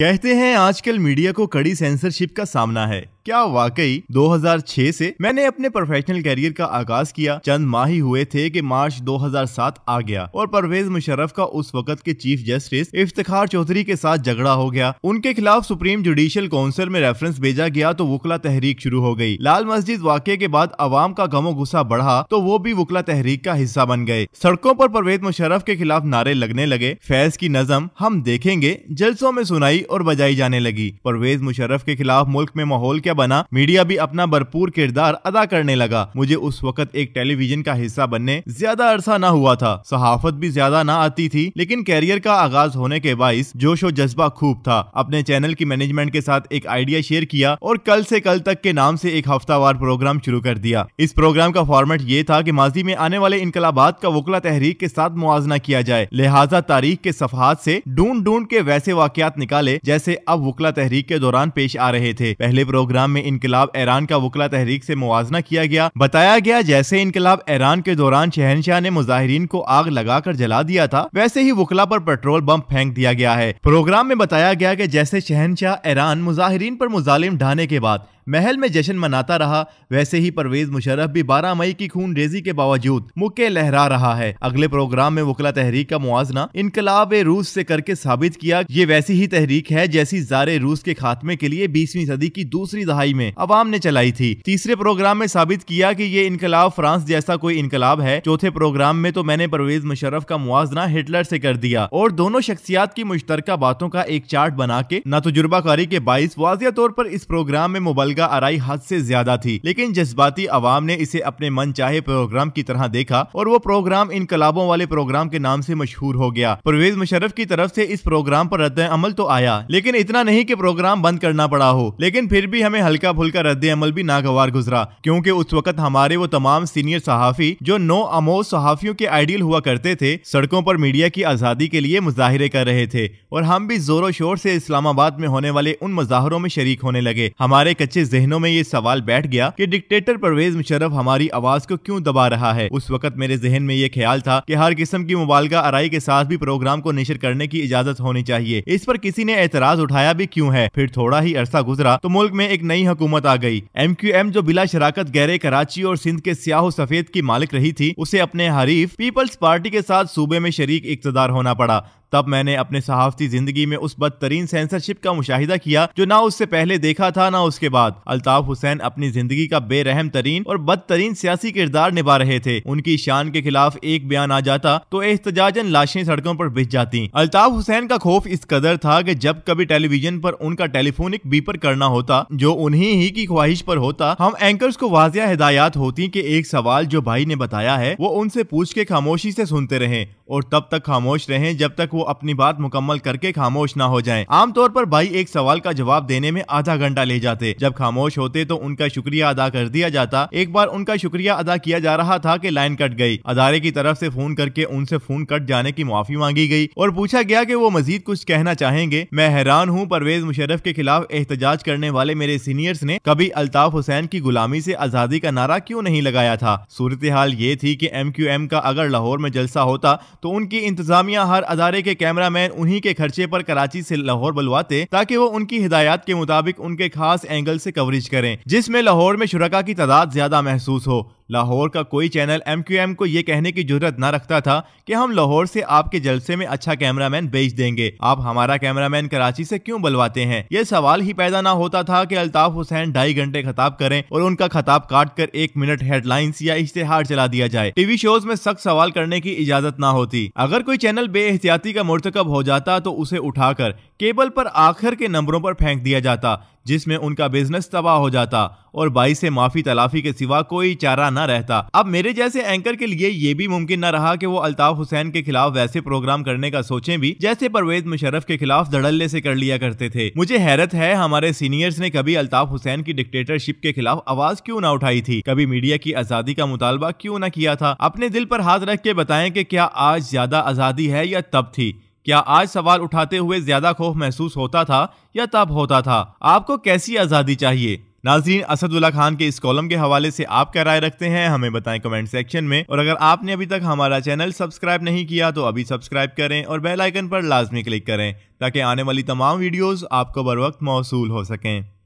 कहते हैं आजकल मीडिया को कड़ी सेंसरशिप का सामना है। क्या वाकई 2006 से मैंने अपने प्रोफेशनल करियर का आगाज किया। चंद माह ही हुए थे कि मार्च 2007 आ गया और परवेज मुशर्रफ का उस वक्त के चीफ जस्टिस इफ्तिखार चौधरी के साथ झगड़ा हो गया। उनके खिलाफ सुप्रीम जुडिशियल काउंसिल में रेफरेंस भेजा गया तो वकला तहरीक शुरू हो गई। लाल मस्जिद वाकये के बाद अवाम का गमो गुस्सा बढ़ा तो वो भी वकला तहरीक का हिस्सा बन गए। सड़कों पर परवेज मुशर्रफ के खिलाफ नारे लगने लगे। फैज की नज़म हम देखेंगे जलसों में सुनाई और बजाई जाने लगी। परवेज मुशर्रफ के खिलाफ मुल्क में माहौल क्या बना, मीडिया भी अपना भरपूर किरदार अदा करने लगा। मुझे उस वक्त एक टेलीविजन का हिस्सा बनने ज्यादा अरसा ना हुआ था, सहाफत भी ज्यादा ना आती थी, लेकिन कैरियर का आगाज होने के बाइस जोश और जज्बा खूब था। अपने चैनल की मैनेजमेंट के साथ एक आइडिया शेयर किया और कल से कल तक के नाम से एक हफ्तावार प्रोग्राम शुरू कर दिया। इस प्रोग्राम का फॉर्मेट ये था कि माजी में आने वाले इनकलाबात का वकला तहरीक के साथ मुआजना किया जाए, लिहाजा तारीख के सफहात से ढूंढ ढूंढ के वैसे वाकयात निकाले जैसे अब वकला तहरीक के दौरान पेश आ रहे थे। पहले प्रोग्राम में इनकलाब ईरान का वकला तहरीक से मुआजना किया गया। बताया गया जैसे इनकलाब ईरान के दौरान शहनशाह ने मुजाहिरीन को आग लगाकर जला दिया था, वैसे ही वकला पर पेट्रोल बम फेंक दिया गया है। प्रोग्राम में बताया गया कि जैसे शहनशाह ईरान मुजाहिरीन पर मुजालिम ढाने के बाद महल में जश्न मनाता रहा, वैसे ही परवेज मुशर्रफ भी 12 मई की खून रेजी के बावजूद मुक्के लहरा रहा है। अगले प्रोग्राम में वकला तहरीक का मुआजना इनकलाब रूस से करके साबित किया ये वैसी ही तहरीक है जैसी ज़ारे रूस के खात्मे के लिए 20वीं सदी की दूसरी दहाई में अवाम ने चलाई थी। तीसरे प्रोग्राम में साबित किया कि ये इनकलाब फ्रांस जैसा कोई इनकलाब है। चौथे प्रोग्राम में तो मैंने परवेज मुशर्रफ का मुआजना हिटलर से कर दिया और दोनों शख्सियात की मुश्तरका बातों का एक चार्ट बना के ना तजुर्बाकारी के बाइस वाज़िया तौर पर इस प्रोग्राम में मुबलगा आराई हद से ज्यादा थी, लेकिन जज्बाती अवाम ने इसे अपने मन चाहे प्रोग्राम की तरह देखा और वो प्रोग्राम इनकलाबों वाले प्रोग्राम के नाम से मशहूर हो गया। परवेज मुशर्रफ की तरफ से इस प्रोग्राम पर रद्द अमल तो आया, लेकिन इतना नहीं कि प्रोग्राम बंद करना पड़ा हो। लेकिन फिर भी हमें हल्का फुल्का रद्द अमल भी नागवार गुजरा, क्योंकि उस वक्त हमारे वो तमाम सीनियर सहाफी जो नो आमोज सहाफियों के आइडियल हुआ करते थे, सड़कों पर मीडिया की आजादी के लिए मुजाहिरे कर रहे थे और हम भी जोरों शोर से इस्लामाबाद में होने वाले उन मुजाहरों में शरीक होने लगे। हमारे कच्चे जहनों में ये सवाल बैठ गया कि डिक्टेटर परवेज मुशर्रफ हमारी आवाज को क्यों दबा रहा है। उस वक्त मेरे जहन में ये ख्याल था कि हर किस्म की मुबालगा आराई के साथ भी प्रोग्राम को नशर करने की इजाजत होनी चाहिए। इस पर किसी ने एतराज उठाया भी क्यों है। फिर थोड़ा ही अरसा गुजरा तो मुल्क में एक नई हुकूमत आ गई। MQM जो बिला शराकत गहरे कराची और सिंध के स्याह सफेद की मालिक रही थी, उसे अपने हरीफ पीपल्स पार्टी के साथ सूबे में शरीक इक्तदार होना पड़ा। तब मैंने अपने सहाफती जिंदगी में उस बदतरीन सेंसरशिप का मुशाहिदा किया जो ना उससे पहले देखा था ना उसके बाद। अल्ताफ हुसैन अपनी जिंदगी का बेरहम तरीन और बदतरीन सियासी किरदार निभा रहे थे। उनकी शान के खिलाफ एक बयान आ जाता तो एहतजाजन लाशें सड़कों पर बिछ जाती। अल्ताफ हुसैन का खौफ इस कदर था कि जब कभी टेलीविजन पर उनका टेलीफोनिक बीपर करना होता जो उन्हीं ही की ख्वाहिश पर होता, हम एंकर्स को वाज़िया हिदायत होती कि एक सवाल जो भाई ने बताया है वो उनसे पूछ के खामोशी से सुनते रहें और तब तक खामोश रहें जब तक वो अपनी बात मुकम्मल करके खामोश ना हो जाएं। आमतौर पर भाई एक सवाल का जवाब देने में आधा घंटा ले जाते। जब खामोश होते तो उनका शुक्रिया अदा कर दिया जाता। एक बार उनका शुक्रिया अदा किया जा रहा था कि लाइन कट गई। अदारे की तरफ से फोन करके उनसे फोन कट जाने की माफी मांगी गई और पूछा गया कि वो मजीद कुछ कहना चाहेंगे। मैं हैरान हूँ, परवेज मुशर्रफ के खिलाफ एहतजाज करने वाले मेरे सीनियर्स ने कभी अल्ताफ हुसैन की गुलामी से आजादी का नारा क्यों नहीं लगाया था। सूरत हाल ये थी कि MQM का अगर लाहौर में जलसा होता तो उनकी इंतजामिया हर अदारे के कैमरामैन उन्हीं के खर्चे पर कराची से लाहौर बुलवाते ताकि वो उनकी हिदायत के मुताबिक उनके खास एंगल से कवरेज करें जिसमें लाहौर में शुरका की तादाद ज्यादा महसूस हो। लाहौर का कोई चैनल MQM को ये कहने की जुर्रत न रखता था कि हम लाहौर से आपके जलसे में अच्छा कैमरामैन भेज देंगे, आप हमारा कैमरामैन कराची से क्यों बुलवाते हैं। ये सवाल ही पैदा ना होता था कि अल्ताफ हुसैन 2.5 घंटे खताब करें और उनका खताब काट कर 1 मिनट हेडलाइंस या इश्तिहार चला दिया जाए। टीवी शोज में सख्त सवाल करने की इजाजत ना होती। अगर कोई चैनल बेएहतियाती का मुर्तकब हो जाता तो उसे उठाकर केबल पर आखिर के नंबरों पर फेंक दिया जाता जिसमें उनका बिजनेस तबाह हो जाता और भाई से माफी तलाफी के सिवा कोई चारा न रहता। अब मेरे जैसे एंकर के लिए ये भी मुमकिन न रहा कि वो अल्ताफ हुसैन के खिलाफ वैसे प्रोग्राम करने का सोचें भी जैसे परवेज मुशर्रफ के खिलाफ धड़ल्ले से कर लिया करते थे। मुझे हैरत है हमारे सीनियर्स ने कभी अल्ताफ हुसैन की डिक्टेटरशिप के खिलाफ आवाज क्यों ना उठाई थी, कभी मीडिया की आजादी का मुतालबा क्यों न किया था। अपने दिल पर हाथ रख के बताएं कि क्या आज ज्यादा आजादी है या तब थी। क्या आज सवाल उठाते हुए ज्यादा खौफ महसूस होता था या तब होता था। आपको कैसी आजादी चाहिए? नाज़रीन, असदुल्ला खान के इस कॉलम के हवाले से आप क्या राय रखते हैं, हमें बताएं कमेंट सेक्शन में। और अगर आपने अभी तक हमारा चैनल सब्सक्राइब नहीं किया तो अभी सब्सक्राइब करें और बेल आइकन पर लाजमी क्लिक करें ताकि आने वाली तमाम वीडियोस आपको बर वक्त मौसूल हो सकें।